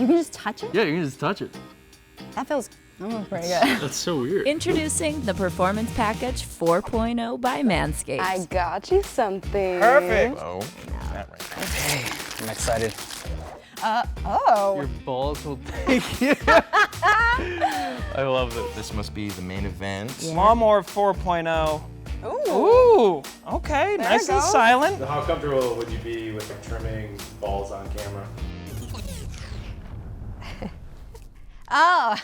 You can just touch it? Yeah, you can just touch it. That feels pretty good. That's so weird. Introducing the Performance Package 4.0 by Manscaped. I got you something. Perfect. Oh, that right. Okay, I'm excited. Your balls will take you. I love it. This must be the main event. Lawnmower 4.0. Ooh. Okay, There nice it and goes. silent. So how comfortable would you be with like, trimming balls on camera? Oh,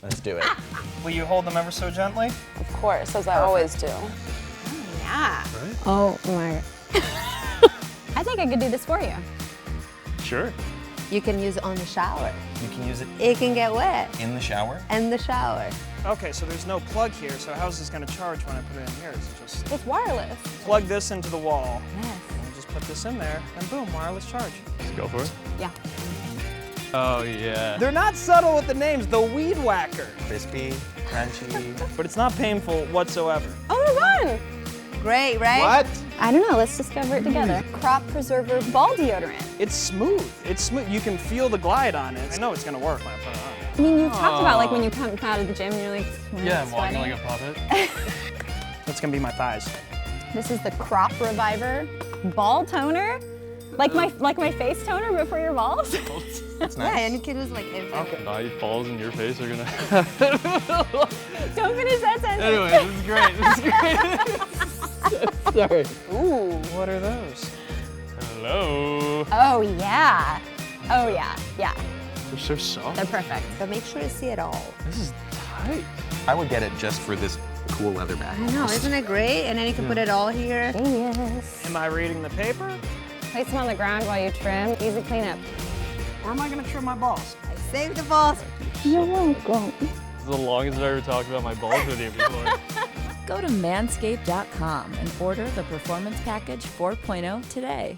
Let's do it. Will you hold them ever so gently? of course, as I always do. Yeah. Right? Oh my. I think I could do this for you. Sure. You can use it on the shower. You can use it It can get wet in the shower. in the shower. Okay, so there's no plug here, so how's this gonna charge when I put it in here? Is it just It's wireless. plug this into the wall, Yes. and just put this in there, and boom, wireless charge. Let's go for it. Yeah. Oh, yeah. They're not subtle with the names, the Weed Whacker, Crispy, crunchy. but it's not painful whatsoever. Oh my god. Great, right? What? I don't know. Let's discover it together. Crop preserver ball deodorant. It's smooth. It's smooth. You can feel the glide on it. I know it's gonna work when I put it on. I mean, you talked about like when you come out of the gym and you're like, Yeah, I'm walking sweating. like a puppet. That's gonna be my thighs. This is the Crop Reviver ball toner. Like my face toner, but for your balls. That's nice. Yeah, and you can use like everything. Nah, your balls in your face are gonna. Don't finish that sentence. Anyway, this is great. This is great. Sorry. Ooh. What are those? Hello. Oh yeah. Oh yeah. Yeah. They're so soft. They're perfect. But make sure to see it all. This is tight. I would get it just for this cool leather bag. I know, isn't it great? And then you can put it all here. Yes. Am I reading the paper? Place them on the ground while you trim. Easy cleanup. Or am I gonna trim my balls? I saved the balls. You're welcome. This is the longest I've ever talked about my balls with you before. Go to manscaped.com and order the Performance Package 4.0 today.